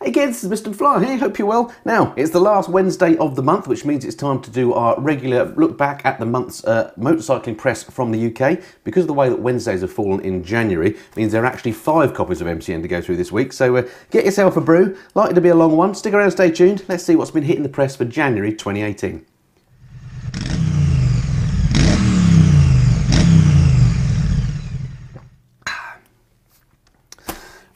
Hey kids, this is Missenden Flyer here, hope you're well. Now, it's the last Wednesday of the month, which means it's time to do our regular look back at the month's motorcycling press from the UK. Because of the way that Wednesdays have fallen in January, means there are actually 5 copies of MCN to go through this week. So get yourself a brew, likely to be a long one. Stick around, stay tuned. Let's see what's been hitting the press for January 2018.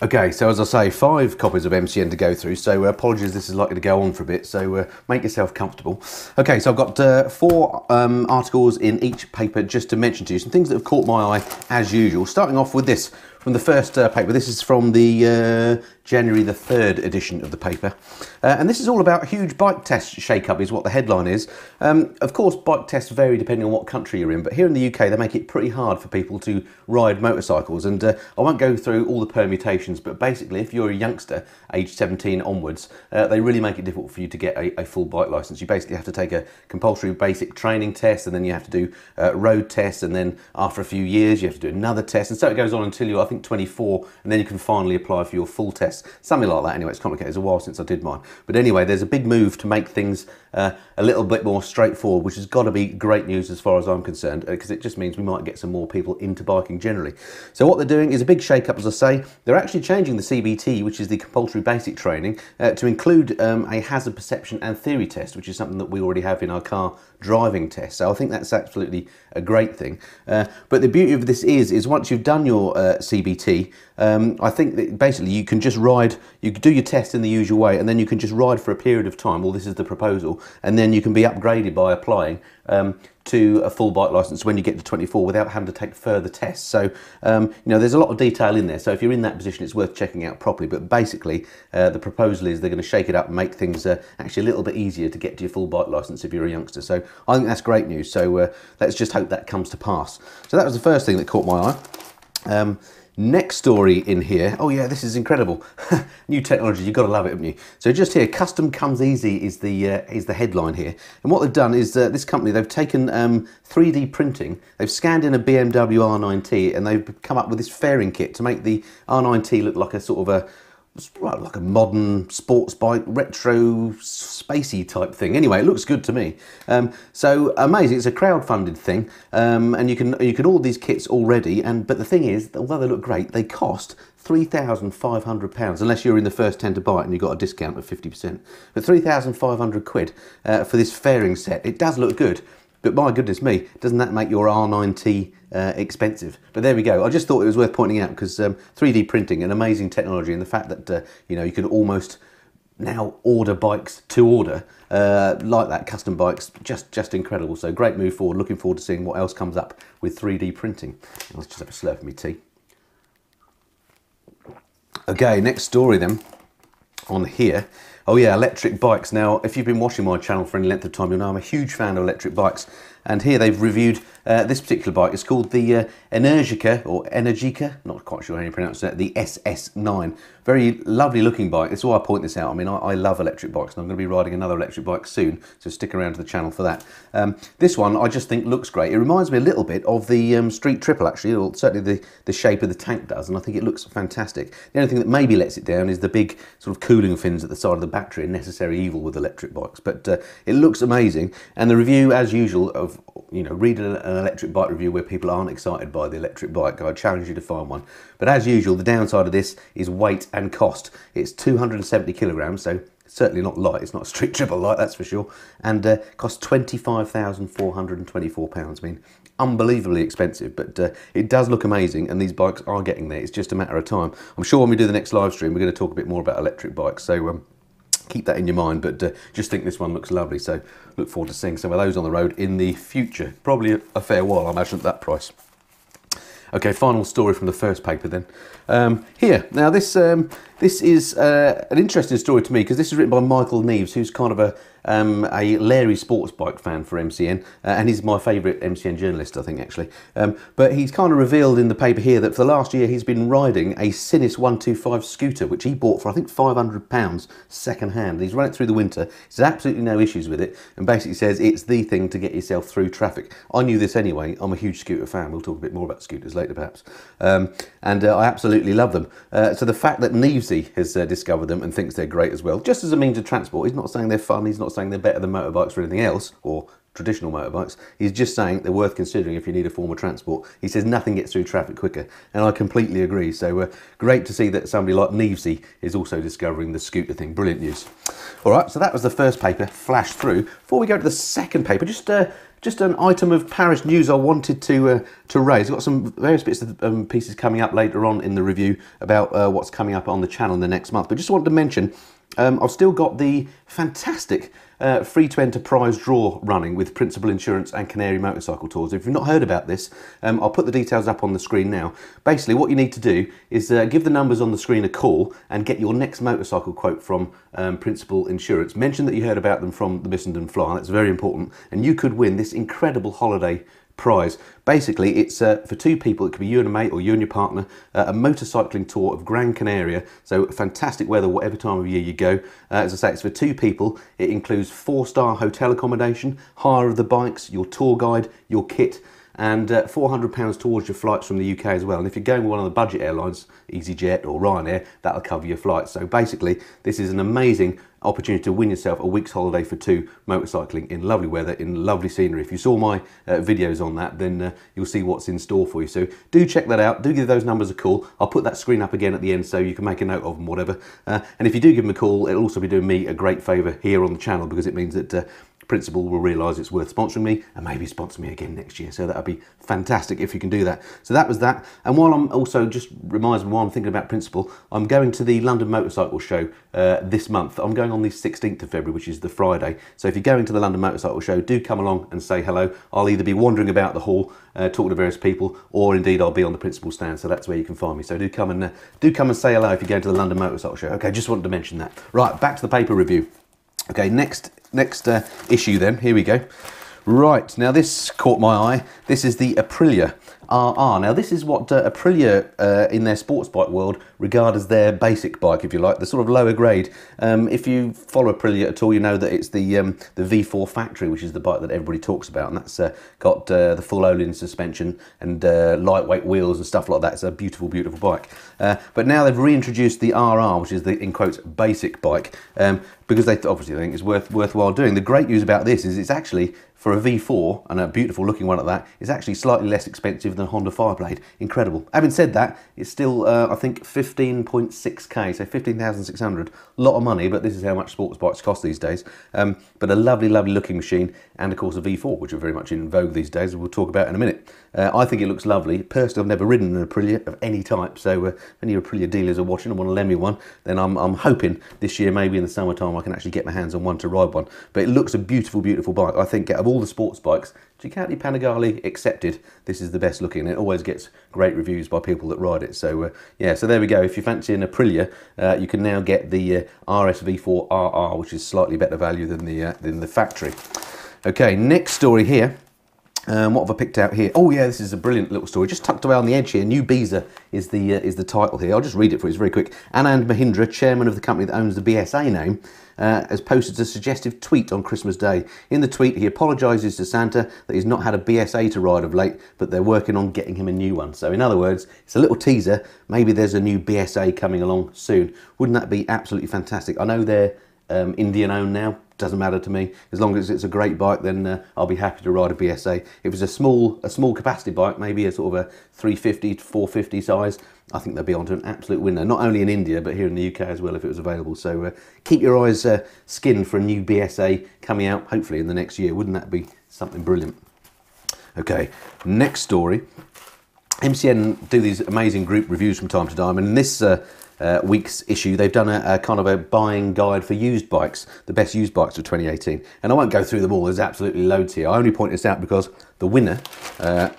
Okay, so as I say, 5 copies of MCN to go through, so apologies, this is likely to go on for a bit, so make yourself comfortable. Okay, so I've got 4 articles in each paper just to mention to you, some things that have caught my eye as usual. Starting off with this, from the first paper. This is from the January the 3rd edition of the paper. And this is all about huge bike test shake-up is what the headline is. Of course, bike tests vary depending on what country you're in, but here in the UK, they make it pretty hard for people to ride motorcycles. And I won't go through all the permutations, but basically, if you're a youngster, aged 17 onwards, they really make it difficult for you to get a full bike licence. You basically have to take a compulsory basic training test, and then you have to do road tests, and then after a few years, you have to do another test. And so it goes on until you're, I think, 24, and then you can finally apply for your full test. Something like that anyway. It's complicated. It's a while since I did mine. But anyway, there's a big move to make things a little bit more straightforward, which has got to be great news as far as I'm concerned, because it just means we might get some more people into biking generally. So what they're doing is a big shake-up, as I say. They're actually changing the CBT, which is the compulsory basic training, to include a hazard perception and theory test, which is something that we already have in our car driving test. So I think that's absolutely a great thing. But the beauty of this is once you've done your CBT, I think that basically you can just ride, you can do your test in the usual way, and then you can just ride for a period of time. Well, this is the proposal, and then you can be upgraded by applying to a full bike licence when you get to 24 without having to take further tests. So, you know, there's a lot of detail in there. So if you're in that position, it's worth checking out properly. But basically, the proposal is they're going to shake it up and make things actually a little bit easier to get to your full bike licence if you're a youngster. So I think that's great news. So let's just hope that comes to pass. So that was the first thing that caught my eye. Next story in here, oh yeah, this is incredible. New technology, you've got to love it, haven't you? So just here, custom comes easy is the headline here. And what they've done is this company, they've taken 3D printing, they've scanned in a BMW R9T, and they've come up with this fairing kit to make the R9T look like a sort of like a modern sports bike, retro, spacey type thing. Anyway, it looks good to me. So amazing. It's a crowd-funded thing, and you can order these kits already. But the thing is, although they look great, they cost £3,500 unless you're in the first 10 to buy it and you've got a discount of 50%. But 3,500 quid for this fairing set. It does look good. But my goodness me, doesn't that make your R9T expensive? But there we go. I just thought it was worth pointing out because 3D printing, an amazing technology, and the fact that you know, you can almost now order bikes to order like that, custom bikes, just incredible. So great move forward. Looking forward to seeing what else comes up with 3D printing. Let's just have a slurp of my tea. Okay, next story then on here. Oh yeah, electric bikes. Now, if you've been watching my channel for any length of time, you'll know I'm a huge fan of electric bikes. And here they've reviewed this particular bike. It's called the Energica, not quite sure how you pronounce it, the SS9. Very lovely looking bike. That's why I point this out. I mean, I love electric bikes, and I'm going to be riding another electric bike soon, so stick around to the channel for that. This one I just think looks great. It reminds me a little bit of the Street Triple, actually, or certainly the shape of the tank does, and I think it looks fantastic. The only thing that maybe lets it down is the big sort of cooling fins at the side of the battery, a necessary evil with electric bikes. But it looks amazing, and the review, as usual, of, you know, read an electric bike review where people aren't excited by the electric bike. I challenge you to find one. But as usual, the downside of this is weight and cost. It's 270 kilograms, so certainly not light. It's not a Street Triple light, that's for sure. And costs £25,424. I mean, unbelievably expensive, but it does look amazing, and these bikes are getting there. It's just a matter of time. I'm sure when we do the next live stream, we're going to talk a bit more about electric bikes. So keep that in your mind, but just think this one looks lovely, so look forward to seeing some of those on the road in the future. Probably a fair while, I imagine, at that price. Okay, final story from the first paper then. Here, now this is an interesting story to me because this is written by Michael Neves, who's kind of a lairy sports bike fan for MCN, and he's my favourite MCN journalist, I think, actually. But he's kind of revealed in the paper here that for the last year he's been riding a Sinnis 125 scooter, which he bought for, I think, £500 second hand. He's run it through the winter. He's absolutely no issues with it, and basically says it's the thing to get yourself through traffic. I knew this anyway. I'm a huge scooter fan. We'll talk a bit more about scooters later, perhaps. And I absolutely love them. So the fact that Neves Nevesy has discovered them and thinks they're great as well, just as a means of transport. He's not saying they're fun, he's not saying they're better than motorbikes or anything else, or traditional motorbikes. He's just saying they're worth considering if you need a form of transport. He says nothing gets through traffic quicker, and I completely agree. So great to see that somebody like Nevesy is also discovering the scooter thing. Brilliant news. All right, so that was the first paper flashed through. Before we go to the second paper, just an item of Paris news I wanted to raise. I've got some various bits of pieces coming up later on in the review about what's coming up on the channel in the next month, but just wanted to mention I've still got the fantastic free to enter prize draw running with Principal Insurance and Canary Motorcycle Tours. If you've not heard about this, I'll put the details up on the screen now. Basically, what you need to do is give the numbers on the screen a call and get your next motorcycle quote from Principal Insurance. Mention that you heard about them from the Missenden Flyer. That's very important, and you could win this incredible holiday prize. Basically, it's for two people. It could be you and a mate or you and your partner, a motorcycling tour of Gran Canaria. So fantastic weather whatever time of year you go. As I say, it's for two people. It includes 4-star hotel accommodation, hire of the bikes, your tour guide, your kit, and £400 towards your flights from the UK as well. And if you're going with one of the budget airlines, EasyJet or Ryanair, that'll cover your flights. So basically, this is an amazing opportunity to win yourself a week's holiday for two, motorcycling in lovely weather, in lovely scenery. If you saw my videos on that, then you'll see what's in store for you. So do check that out. Do give those numbers a call. I'll put that screen up again at the end so you can make a note of them, whatever. And if you do give them a call, it'll also be doing me a great favour here on the channel, because it means that Principal will realise it's worth sponsoring me and maybe sponsor me again next year. So that would be fantastic if you can do that. So that was that. And while I'm also, just reminds me while I'm thinking about Principal, I'm going to the London Motorcycle Show this month. I'm going on the 16th of February, which is the Friday. So if you're going to the London Motorcycle Show, do come along and say hello. I'll either be wandering about the hall, talking to various people, or indeed I'll be on the Principal stand. So that's where you can find me. So do come and say hello if you're going to the London Motorcycle Show. Okay, just wanted to mention that. Right, back to the paper review. Okay, next issue then, here we go. Right, now this caught my eye. This is the Aprilia RR. Now this is what Aprilia in their sports bike world regard as their basic bike, if you like, the sort of lower grade. If you follow Aprilia at all, you know that it's the V4 factory, which is the bike that everybody talks about, and that's got the full Olin suspension and lightweight wheels and stuff like that. It's a beautiful, beautiful bike. But now they've reintroduced the RR, which is the, in quotes, basic bike, because they obviously think it's worthwhile doing. The great news about this is it's actually, for a V4, and a beautiful looking one at that, is actually slightly less expensive than a Honda Fireblade. Incredible. Having said that, it's still, I think, 15.6k, so 15,600. A lot of money, but this is how much sports bikes cost these days. But a lovely, lovely looking machine, and of course a V4, which are very much in vogue these days, we'll talk about in a minute. I think it looks lovely. Personally, I've never ridden an Aprilia of any type, so if any Aprilia dealers are watching and want to lend me one, then I'm hoping this year, maybe in the summertime, I can actually get my hands on one to ride one. But it looks a beautiful, beautiful bike. I think out of all the sports bikes, Ducati Panigale accepted, this is the best looking, and it always gets great reviews by people that ride it. So yeah, so there we go. If you fancy an Aprilia, you can now get the RSV4 RR, which is slightly better value than the factory. Okay, next story here. What have I picked out here? Oh yeah, this is a brilliant little story. Just tucked away on the edge here. New Biza is the title here. I'll just read it for you. It's very quick. Anand Mahindra, chairman of the company that owns the BSA name, has posted a suggestive tweet on Christmas Day. In the tweet, he apologises to Santa that he's not had a BSA to ride of late, but they're working on getting him a new one. So in other words, it's a little teaser. Maybe there's a new BSA coming along soon. Wouldn't that be absolutely fantastic? I know they're Indian owned now. Doesn't matter to me. As long as it's a great bike, then I'll be happy to ride a BSA. If it's a small capacity bike, maybe a sort of a 350 to 450 size, I think they'll be onto an absolute winner. Not only in India, but here in the UK as well, if it was available. So keep your eyes skinned for a new BSA coming out, hopefully in the next year. Wouldn't that be something brilliant? Okay, next story. MCN do these amazing group reviews from time to time, and in this week's issue, they've done a kind of a buying guide for used bikes, the best used bikes of 2018. And I won't go through them all, there's absolutely loads here. I only point this out because the winner,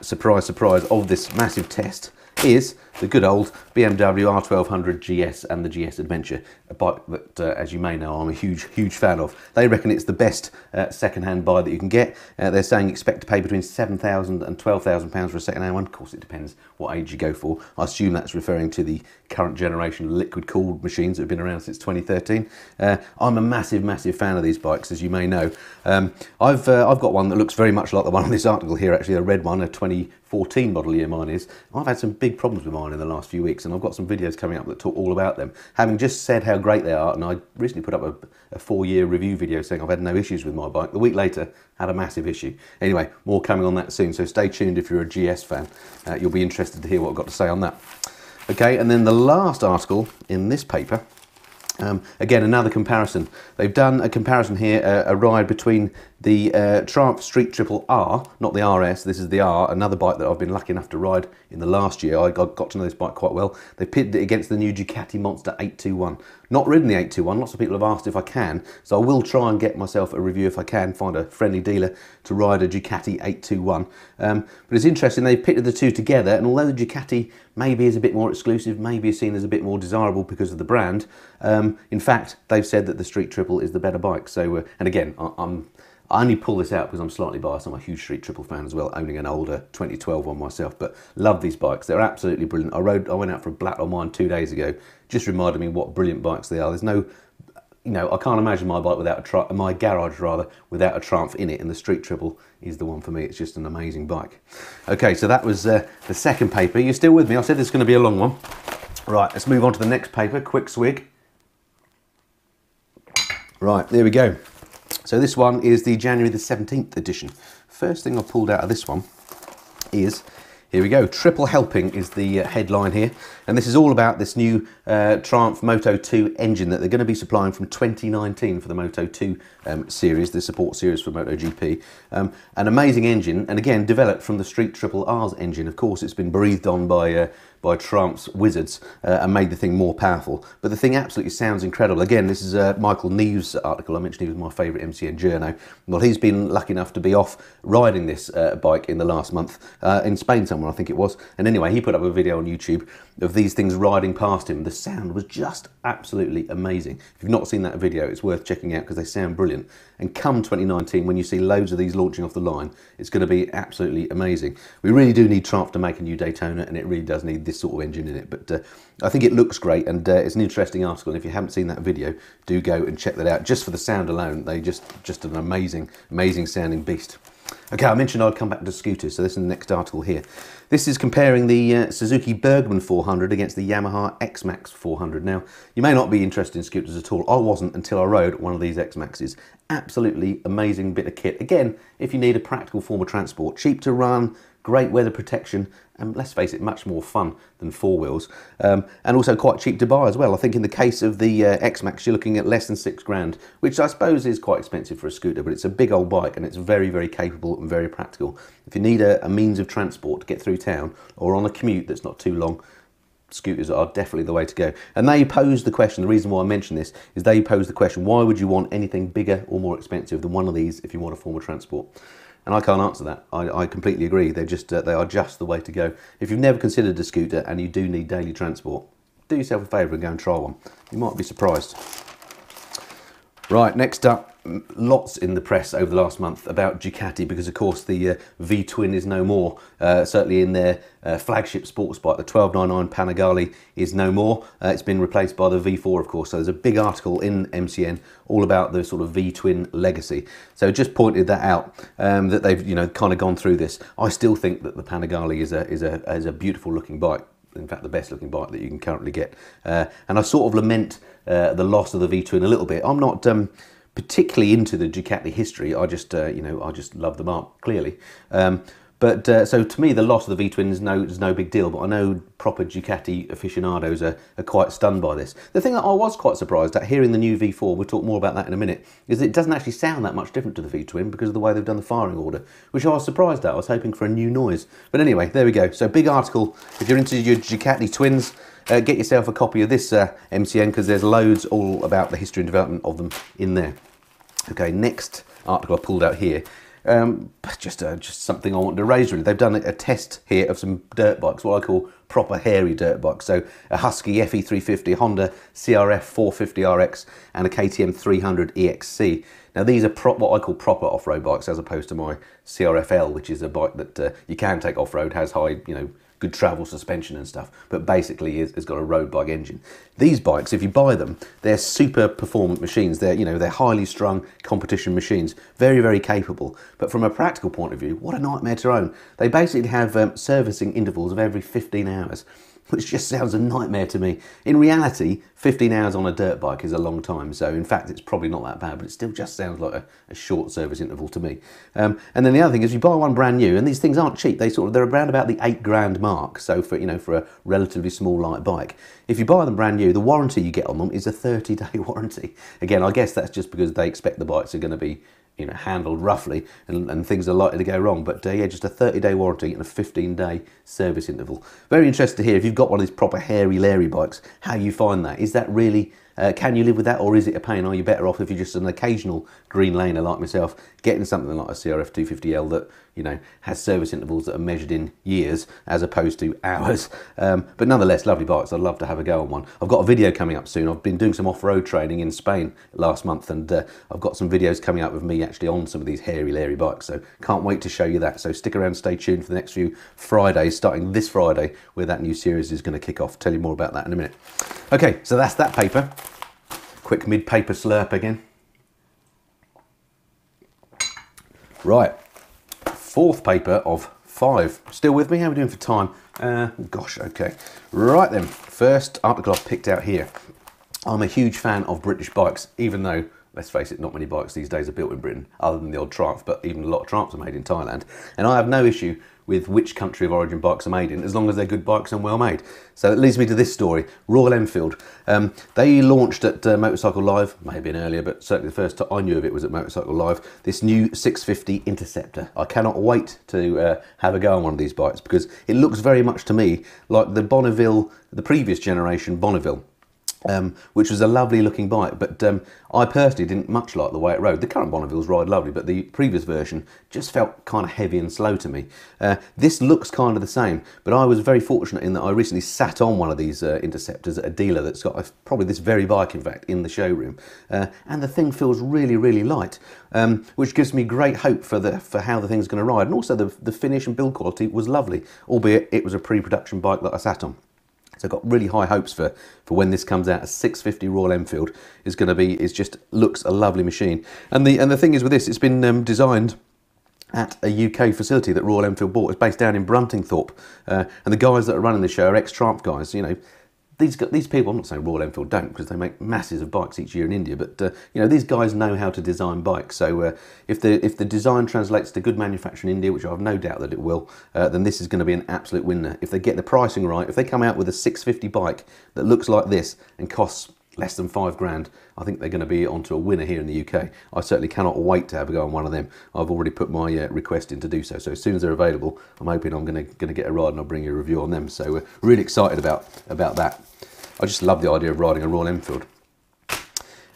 surprise, surprise, of this massive test is the good old BMW R1200 GS and the GS Adventure, a bike that, as you may know, I'm a huge fan of. They reckon it's the best second-hand buy that you can get. They're saying expect to pay between £7,000 and £12,000 for a second-hand one. Of course, it depends what age you go for. I assume that's referring to the current generation of liquid-cooled machines that have been around since 2013. I'm a massive fan of these bikes, as you may know. I've got one that looks very much like the one on this article here, actually, a red one, a 2014 model year mine is. I've had some big problems with mine online in the last few weeks, and I've got some videos coming up that talk all about them. Having just said how great they are, and I recently put up a 4-year review video saying I've had no issues with my bike. The week later, had a massive issue. Anyway, more coming on that soon, so stay tuned if you're a GS fan. You'll be interested to hear what I've got to say on that. Okay, and then the last article in this paper, again, another comparison. They've done a comparison here, a ride between the Triumph Street Triple R, not the RS, this is the R, another bike that I've been lucky enough to ride in the last year. I got to know this bike quite well. They pitted it against the new Ducati Monster 821. Not ridden the 821, lots of people have asked if I can, so I will try and get myself a review if I can, find a friendly dealer to ride a Ducati 821. But it's interesting, they pitted the two together, and although the Ducati maybe is a bit more exclusive, maybe is seen as a bit more desirable because of the brand, in fact, they've said that the Street Triple is the better bike. So, and again, I only pull this out because I'm slightly biased. I'm a huge Street Triple fan as well, owning an older 2012 one myself, but love these bikes. They're absolutely brilliant. I went out for a black on mine 2 days ago, just reminded me what brilliant bikes they are. There's no, you know, I can't imagine my bike without my garage rather, without a Triumph in it, and the Street Triple is the one for me. It's just an amazing bike. Okay, so that was the second paper. You're still with me? I said this is going to be a long one. Right, let's move on to the next paper. Quick swig. Right, there we go. So this one is the January the 17th edition. First thing I pulled out of this one is, here we go, Triple Helping is the headline here. And this is all about this new Triumph Moto2 engine that they're going to be supplying from 2019 for the Moto2 series, the support series for MotoGP. An amazing engine, and again, developed from the Street Triple R's engine. Of course, it's been breathed on by Triumph's wizards and made the thing more powerful. But the thing absolutely sounds incredible. Again, this is Michael Neves' article. I mentioned he was my favourite MCN journo. Well, he's been lucky enough to be off riding this bike in the last month, in Spain somewhere, I think it was. And anyway, he put up a video on YouTube of these things riding past him. The sound was just absolutely amazing. If you've not seen that video, it's worth checking out because they sound brilliant. And come 2019, when you see loads of these launching off the line, it's going to be absolutely amazing. We really do need Triumph to make a new Daytona, and it really does need this sort of engine in it. But I think it looks great, and it's an interesting article. And if you haven't seen that video, do go and check that out. Just for the sound alone, they just an amazing sounding beast. Okay, I mentioned I'd come back to scooters, so this is the next article here. This is comparing the Suzuki Bergman 400 against the Yamaha X-Max 400. Now, you may not be interested in scooters at all. I wasn't until I rode one of these X-Maxes. Absolutely amazing bit of kit. Again, if you need a practical form of transport, cheap to run, great weather protection, and let's face it, much more fun than four wheels, and also quite cheap to buy as well. I think in the case of the X-Max, you're looking at less than £6,000, which I suppose is quite expensive for a scooter, but it's a big old bike and it's very capable and very practical. If you need a means of transport to get through town or on a commute that's not too long, scooters are definitely the way to go. And they pose the question, the reason why I mention this is they pose the question, why would you want anything bigger or more expensive than one of these if you want a form of transport? And I can't answer that. I completely agree. They're just, they are just the way to go. If you've never considered a scooter and you do need daily transport, do yourself a favour and go and try one. You might be surprised. Right, next up, lots in the press over the last month about Ducati because, of course, the V Twin is no more. Certainly in their flagship sports bike, the 1299 Panigale is no more. It's been replaced by the V4, of course. So there's a big article in MCN all about the sort of V Twin legacy. So just pointed that out, that they've kind of gone through this. I still think that the Panigale is a beautiful looking bike. In fact, the best looking bike that you can currently get. And I sort of lament the loss of the V Twin a little bit. I'm not particularly into the Ducati history. I just I just love the mark, clearly. So to me, the loss of the V Twin is no big deal, but I know proper Ducati aficionados are quite stunned by this. The thing that I was quite surprised at hearing the new V4, we'll talk more about that in a minute, is it doesn't actually sound that much different to the V Twin because of the way they've done the firing order, which I was surprised at. I was hoping for a new noise. But anyway, there we go. So big article. If you're into your Ducati twins, get yourself a copy of this MCN because there's loads all about the history and development of them in there. Okay, next article I pulled out here. Just something I wanted to raise really. They've done a test here of some dirt bikes, what I call proper hairy dirt bikes. So a Husky FE350, Honda CRF 450 RX and a KTM 300 EXC. Now these are what I call proper off-road bikes as opposed to my CRFL, which is a bike that you can take off-road, has high, good travel suspension and stuff, but basically has got a road bike engine. These bikes, if you buy them, they're super performant machines. They're highly strung competition machines, very capable. But from a practical point of view, what a nightmare to own. They basically have servicing intervals of every 15 hours. which just sounds a nightmare to me. In reality, 15 hours on a dirt bike is a long time, so in fact it's probably not that bad, but it still just sounds like a short service interval to me. And then the other thing is, you buy one brand new, and these things aren't cheap. They're around about the £8 mark. So for for a relatively small light bike, if you buy them brand new, the warranty you get on them is a 30-day warranty. Again, I guess that's just because they expect the bikes are going to be handled roughly, and things are likely to go wrong. But yeah, just a 30-day warranty and a 15-day service interval. Very interested to hear, if you've got one of these proper hairy, lairy bikes, how you find that. Is that really, can you live with that, or is it a pain? Are you better off if you're just an occasional green laner like myself, getting something like a CRF 250L that has service intervals that are measured in years as opposed to hours? But nonetheless, lovely bikes. I'd love to have a go on one. I've got a video coming up soon. I've been doing some off-road training in Spain last month, and I've got some videos coming up with me actually on some of these hairy, lairy bikes. So can't wait to show you that. So stick around, stay tuned for the next few Fridays, starting this Friday, where that new series is going to kick off. Tell you more about that in a minute. Okay, so that's that paper. Quick mid-paper slurp again. Right. Fourth paper of 5. Still with me? How are we doing for time? Gosh, okay. Right then, first article I've picked out here. I'm a huge fan of British bikes, even though, let's face it, not many bikes these days are built in Britain, other than the odd Triumph, but even a lot of Triumphs are made in Thailand. And I have no issue with which country of origin bikes are made in, as long as they're good bikes and well made. So it leads me to this story. Royal Enfield. They launched at Motorcycle Live, may have been earlier, but certainly the first time I knew of it was at Motorcycle Live, this new 650 Interceptor. I cannot wait to have a go on one of these bikes, because it looks very much to me like the Bonneville, the previous generation Bonneville. Which was a lovely looking bike, but I personally didn't much like the way it rode. The current Bonnevilles ride lovely, but the previous version just felt kind of heavy and slow to me. This looks kind of the same, but I was very fortunate in that I recently sat on one of these Interceptors at a dealer that's got probably this very bike, in fact, in the showroom, and the thing feels really, really light, which gives me great hope for how the thing's going to ride. And also the finish and build quality was lovely, albeit it was a pre-production bike that I sat on. So I've got really high hopes for when this comes out. A 650 Royal Enfield is going to be, it just looks a lovely machine. And the thing is with this, it's been designed at a UK facility that Royal Enfield bought. It's based down in Bruntingthorpe, and the guys that are running the show are ex-Triumph guys. These people, I'm not saying Royal Enfield don't, because they make masses of bikes each year in India, but these guys know how to design bikes. So if the design translates to good manufacturing in India, which I have no doubt that it will, then this is going to be an absolute winner. If they get the pricing right, if they come out with a 650 bike that looks like this and costs less than $5 I think they're going to be onto a winner here in the UK. I certainly cannot wait to have a go on one of them. I've already put my request in to do so. So as soon as they're available, I'm hoping I'm going to get a ride, and I'll bring you a review on them. So we're really excited about that. I just love the idea of riding a Royal Enfield.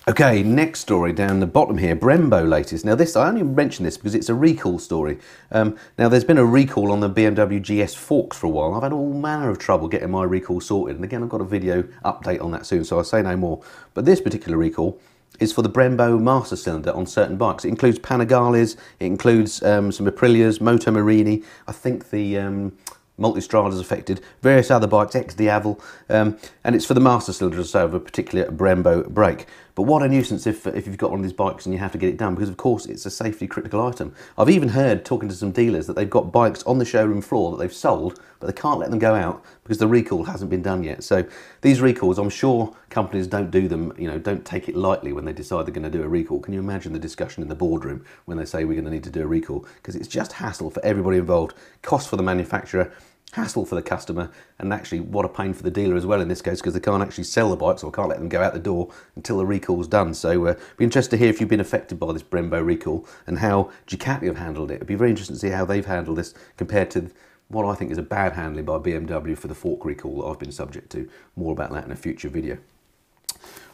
Okay, next story down the bottom here, Brembo latest. Now this, I only mention this because it's a recall story. Now there's been a recall on the BMW GS forks for a while. I've had all manner of trouble getting my recall sorted, and again I've got a video update on that soon, so I'll say no more. But this particular recall is for the Brembo master cylinder on certain bikes. It includes Panigales, it includes some Aprilias, Moto Morini, I think the Multistrada's affected, various other bikes, ex-Diavel, and it's for the master cylinder, as I say, of a particular Brembo brake. But what a nuisance if you've got one of these bikes and you have to get it done, because of course it's a safety critical item. I've even heard, talking to some dealers, that they've got bikes on the showroom floor that they've sold, but they can't let them go out because the recall hasn't been done yet. So these recalls, I'm sure companies don't do them, don't take it lightly when they decide they're going to do a recall. Can you imagine the discussion in the boardroom when they say we're going to need to do a recall? Because it's just hassle for everybody involved, cost for the manufacturer, hassle for the customer, and actually what a pain for the dealer as well in this case, because they can't actually sell the bikes or can't let them go out the door until the recall's done. So be interested to hear if you've been affected by this Brembo recall and how Ducati have handled it. It'd be very interesting to see how they've handled this compared to what I think is a bad handling by BMW for the fork recall that I've been subject to. More about that in a future video.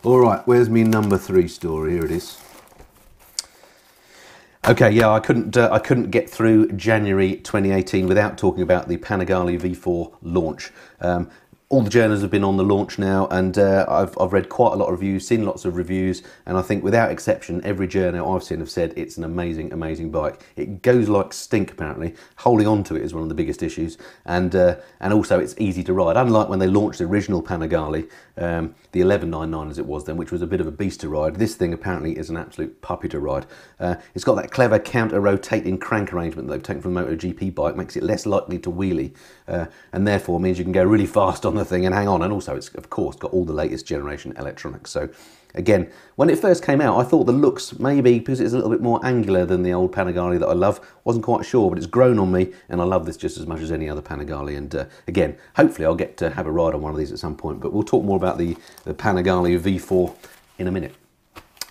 All right, where's me number 3 story? Here it is. Okay, yeah, I couldn't get through January 2018 without talking about the Panigale V4 launch. All the journals have been on the launch now, and I've read quite a lot of reviews, seen lots of reviews, and I think without exception, every journal I've seen have said it's an amazing, amazing bike. It goes like stink, apparently. Holding on to it is one of the biggest issues, and also it's easy to ride. Unlike when they launched the original Panigale, the 1199 as it was then, which was a bit of a beast to ride, this thing apparently is an absolute puppy to ride. It's got that clever counter-rotating crank arrangement that they've taken from the MotoGP bike, makes it less likely to wheelie, and therefore means you can go really fast on the thing and hang on. And also, it's of course got all the latest generation electronics. So again, when it first came out, I thought the looks, maybe because it's a little bit more angular than the old Panigale that I love, wasn't quite sure, but it's grown on me, and I love this just as much as any other Panigale. And again, hopefully I'll get to have a ride on one of these at some point, but we'll talk more about the Panigale V4 in a minute.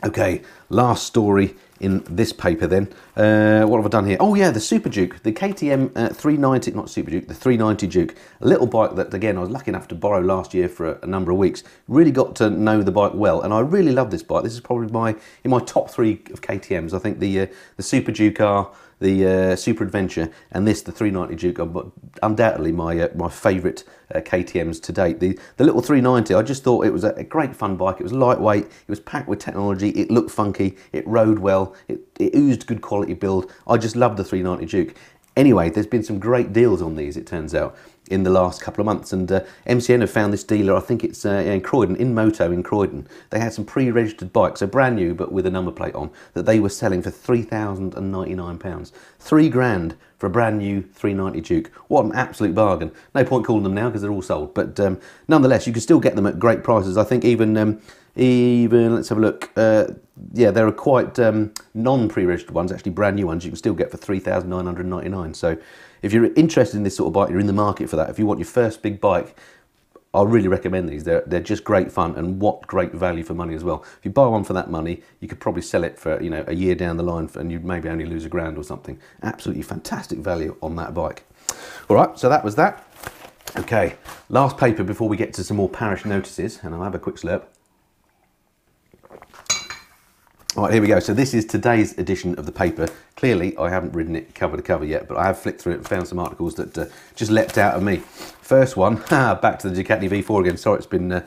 Okay, last story in this paper then. What have I done here? Oh yeah, the Super Duke, the KTM 390, not Super Duke, the 390 Duke. A little bike that, again, I was lucky enough to borrow last year for a number of weeks. Really got to know the bike well, and I really love this bike. This is probably in my top 3 of KTMs. I think the Super Duke are the Super Adventure, and this, the 390 Duke, are undoubtedly my favourite KTMs to date. The little 390, I just thought it was a great fun bike. It was lightweight, it was packed with technology, it looked funky, it rode well, it oozed good quality build. I just loved the 390 Duke. Anyway, there's been some great deals on these, it turns out, in the last couple of months, and MCN have found this dealer, I think it's in Croydon, in Moto in Croydon. They had some pre-registered bikes, so brand new but with a number plate on, that they were selling for £3,099. £3,000 for a brand new 390 Duke. What an absolute bargain. No point calling them now because they're all sold, but nonetheless, you can still get them at great prices. I think even let's have a look, yeah, there are quite non-pre-registered ones, actually brand new ones, you can still get for £3,999. So if you're interested in this sort of bike, you're in the market for that. If you want your first big bike, I really recommend these. They're just great fun, and what great value for money as well. If you buy one for that money, you could probably sell it for, you know, a year down the line, and you'd maybe only lose £1,000 or something. Absolutely fantastic value on that bike. All right, so that was that. Okay, last paper before we get to some more parish notices, and I'll have a quick slurp. All right, here we go. So this is today's edition of the paper. Clearly, I haven't ridden it cover to cover yet, but I have flicked through it and found some articles that just leapt out of me. First one, back to the Ducati V4 again. Sorry, it's been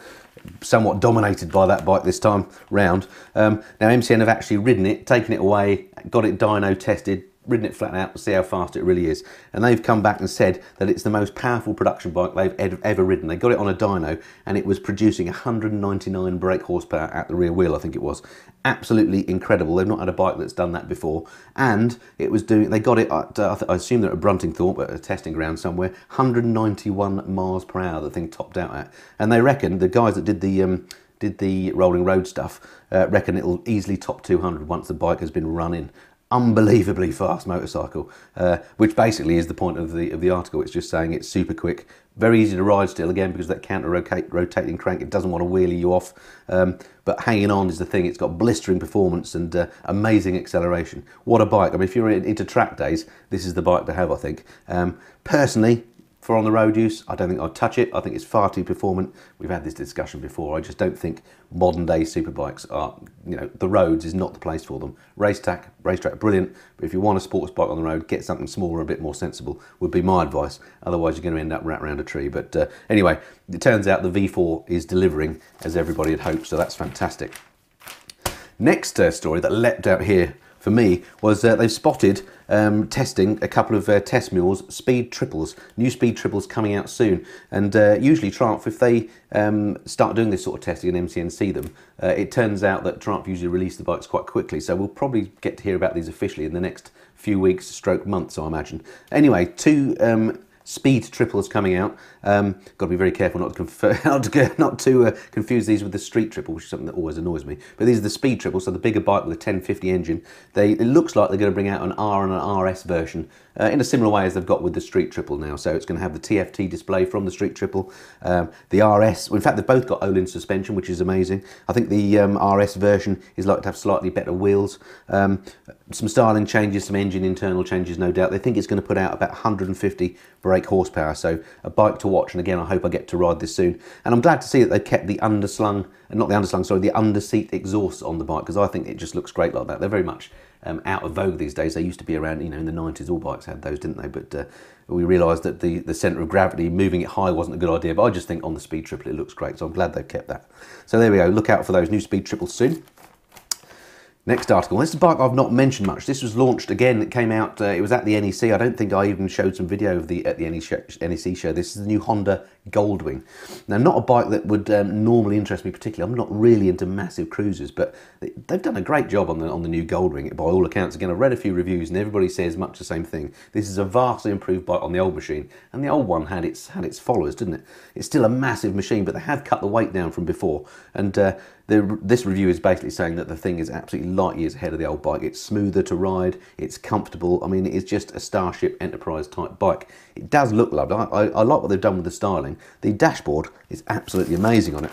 somewhat dominated by that bike this time round. Now, MCN have actually ridden it, taken it away, got it dyno tested, ridden it flat out to see how fast it really is, and they've come back and said that it's the most powerful production bike they've ever ridden. They got it on a dyno and it was producing 199 brake horsepower at the rear wheel, I think it was. Absolutely incredible. They've not had a bike that's done that before, and it was doing, they got it at I assume they're at Bruntingthorpe, at a testing ground somewhere, 191 miles per hour the thing topped out at, and they reckon, the guys that did the rolling road stuff reckon it'll easily top 200 once the bike has been run in. Unbelievably fast motorcycle, which basically is the point of the article. It's just saying it's super quick, very easy to ride still, again, because that counter rotating crank, it doesn't want to wheelie you off, but hanging on is the thing. It's got blistering performance and amazing acceleration. What a bike. I mean, if you're into track days, this is the bike to have, I think. Personally, for on the road use, I don't think I'd touch it. I think it's far too performant. We've had this discussion before. I just don't think modern day superbikes are, you know, the roads is not the place for them. Racetrack, brilliant, but if you want a sports bike on the road, get something smaller, a bit more sensible, would be my advice. Otherwise, you're going to end up wrapped around a tree. But anyway, it turns out the V4 is delivering as everybody had hoped, so that's fantastic. Next story that leapt out here for me was they've spotted testing a couple of test mules, speed triples, new speed triples coming out soon. And usually Triumph, if they start doing this sort of testing and MCN see them, it turns out that Triumph usually release the bikes quite quickly. So we'll probably get to hear about these officially in the next few weeks, stroke months, I imagine. Anyway, two speed triples coming out. Got to be very careful not to confuse these with the street triple, which is something that always annoys me. But these are the speed triples, so the bigger bike with a 1050 engine. It looks like they're going to bring out an R and an RS version in a similar way as they've got with the street triple now. So it's going to have the TFT display from the street triple, the RS. Well, in fact, they've both got Olin suspension, which is amazing. I think the RS version is likely to have slightly better wheels. Some styling changes, some engine internal changes, no doubt. They think it's going to put out about 150 brake horsepower, so a bike to watch. And again, I hope I get to ride this soon. And I'm glad to see that they've kept the underslung, not the underslung, sorry, the underseat exhausts on the bike, because I think it just looks great like that. They're very much out of vogue these days. They used to be around, you know, in the 90s, all bikes had those, didn't they? But we realised that the centre of gravity, moving it high, wasn't a good idea. But I just think on the speed triple, it looks great. So I'm glad they've kept that. So there we go. Look out for those new speed triples soon. Next article. This is a bike I've not mentioned much. This was launched again. It came out. It was at the NEC. I don't think I even showed some video of at the NEC show. This is the new Honda Goldwing. Now, not a bike that would normally interest me particularly. I'm not really into massive cruisers, but they've done a great job on the new Goldwing by all accounts. Again, I've read a few reviews, and everybody says much the same thing. This is a vastly improved bike on the old machine, and the old one had its followers, didn't it? It's still a massive machine, but they have cut the weight down from before, and this review is basically saying that the thing is absolutely light years ahead of the old bike. It's smoother to ride, it's comfortable. I mean, it is just a Starship Enterprise type bike. It does look lovely. I like what they've done with the styling. The dashboard is absolutely amazing on it.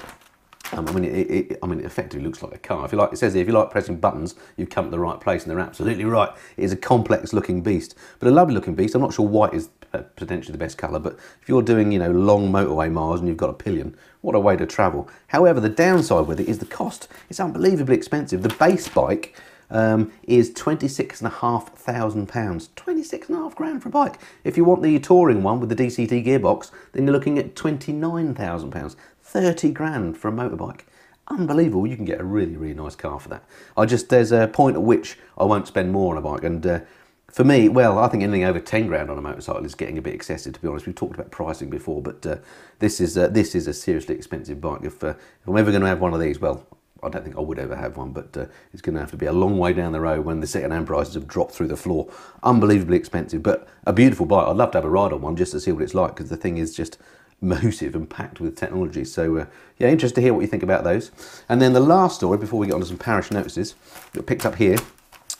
I mean, it effectively looks like a car. If you like, it says here, if you like pressing buttons, you've come to the right place, and they're absolutely right. It is a complex-looking beast, but a lovely-looking beast. I'm not sure white is potentially the best colour, but if you're doing, you know, long motorway miles and you've got a pillion, what a way to travel. However, the downside with it is the cost. It's unbelievably expensive. The base bike is £26,500. £26,500 for a bike. If you want the touring one with the DCT gearbox, then you're looking at £29,000. 30 grand for a motorbike. Unbelievable. You can get a really, really nice car for that. There's a point at which I won't spend more on a bike, and for me, well, I think anything over 10 grand on a motorcycle is getting a bit excessive, to be honest. We've talked about pricing before, but this is a seriously expensive bike. If I'm ever going to have one of these, well, I don't think I would ever have one, but it's going to have to be a long way down the road when the second-hand prices have dropped through the floor. Unbelievably expensive, but a beautiful bike. I'd love to have a ride on one just to see what it's like, because the thing is just massive and packed with technology. So yeah, interested to hear what you think about those. And then the last story before we get on to some parish notices that picked up here,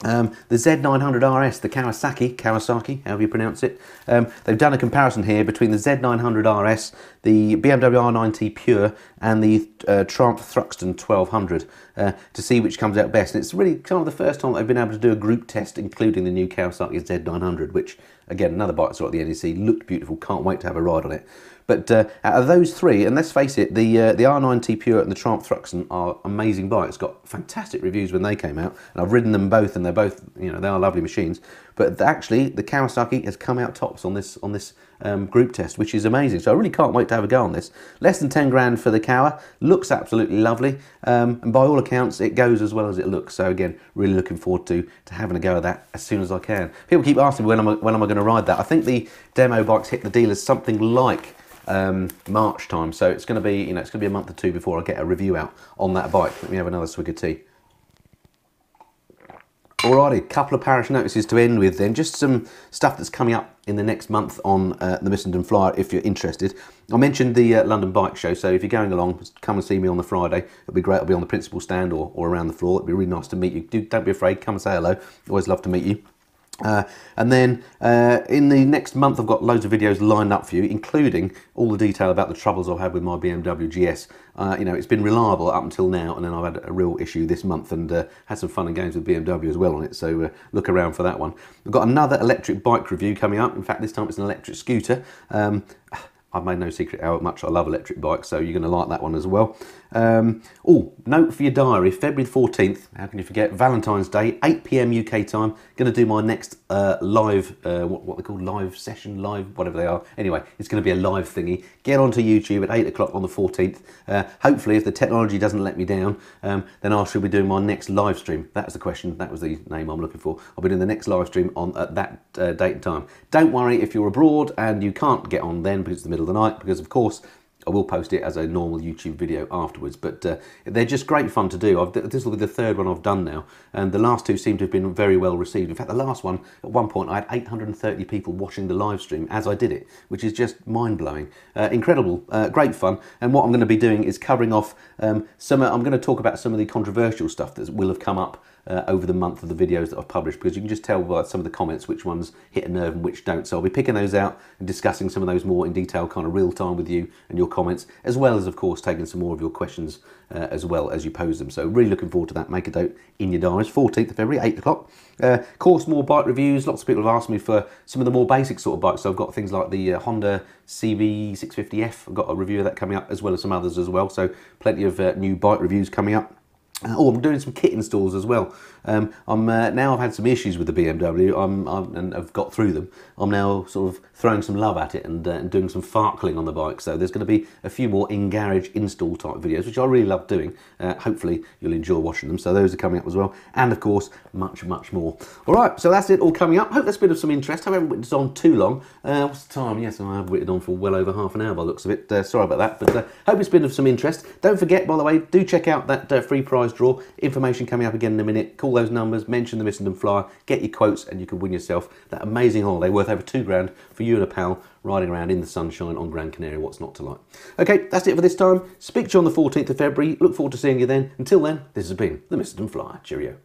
the Z900 RS, the Kawasaki, however you pronounce it. They've done a comparison here between the Z900 RS, the BMW R9T Pure, and the Triumph Thruxton 1200 to see which comes out best. And it's really kind of the first time they've been able to do a group test, including the new Kawasaki Z900, which, again, another bike that's at the NEC, looked beautiful. Can't wait to have a ride on it. But out of those three, and let's face it, the R9T Pure and the Triumph Thruxton are amazing bikes. Got fantastic reviews when they came out, and I've ridden them both, and they're both, you know, they are lovely machines. But actually, the Kawasaki has come out tops on this group test, which is amazing. So I really can't wait to have a go on this. Less than 10 grand for the Kawa. Looks absolutely lovely, and by all accounts, it goes as well as it looks. So again, really looking forward to having a go at that as soon as I can. People keep asking me when am I going to ride that. I think the demo bikes hit the dealers something like March time, so it's going to be, you know, it's going to be a month or two before I get a review out on that bike. Let me have another swig of tea. Alrighty, a couple of parish notices to end with then. Just some stuff that's coming up in the next month on the Missenden Flyer, if you're interested. I mentioned the London Bike Show, so if you're going along, come and see me on the Friday. It'll be great. I'll be on the principal stand or around the floor. It'll be really nice to meet you. Don't be afraid, come and say hello. Always love to meet you. And then in the next month I've got loads of videos lined up for you, including all the detail about the troubles I've had with my BMW GS. You know, it's been reliable up until now, and then I've had a real issue this month, and had some fun and games with BMW as well on it, so look around for that one. We've got another electric bike review coming up. In fact, this time it's an electric scooter. I've made no secret how much I love electric bikes, so you're going to like that one as well. Oh, note for your diary, February 14th, how can you forget, Valentine's Day, 8 PM UK time, going to do my next live, what they call live session, live, whatever they are. Anyway, it's going to be a live thingy. Get onto YouTube at 8 o'clock on the 14th. Hopefully, if the technology doesn't let me down, then I shall be doing my next live stream. That was the question, that was the name I'm looking for. I'll be doing the next live stream on at that date and time. Don't worry if you're abroad and you can't get on then because it's the middle of the night, because of course I will post it as a normal YouTube video afterwards, but they're just great fun to do. This will be the third one I've done now, and the last two seem to have been very well received. In fact, the last one, at one point, I had 830 people watching the live stream as I did it, which is just mind-blowing. Incredible, great fun, and what I'm going to be doing is covering off I'm going to talk about some of the controversial stuff that will have come up over the month of the videos that I've published, because you can just tell by some of the comments which ones hit a nerve and which don't. So I'll be picking those out and discussing some of those more in detail, kind of real time with you and your comments, as well as, of course, taking some more of your questions as well as you pose them. So really looking forward to that. Make a note in your diaries, 14th of February, 8 o'clock. Of course, more bike reviews. Lots of people have asked me for some of the more basic sort of bikes. So I've got things like the Honda CB650F. I've got a review of that coming up, as well as some others as well. So plenty of new bike reviews coming up. Oh, I'm doing some kit installs as well. Now I've had some issues with the BMW and I've got through them. I'm now sort of throwing some love at it and doing some farkling on the bike. So there's going to be a few more in-garage install type videos, which I really love doing. Hopefully you'll enjoy watching them. So those are coming up as well. And of course, much more. All right, so that's it all coming up. Hope that's been of some interest. I haven't written this on too long. What's the time? Yes, I have written on for well over half an hour by the looks of it. Sorry about that, but hope it's been of some interest. Don't forget, by the way, do check out that free prize draw. Information coming up again in a minute. Call those numbers, mention the Missenden Flyer, get your quotes, and you can win yourself that amazing holiday worth over £2 for you and a pal riding around in the sunshine on Gran Canaria. What's not to like? Okay, that's it for this time. Speak to you on the 14th of February. Look forward to seeing you then. Until then, this has been the Missenden Flyer. Cheerio.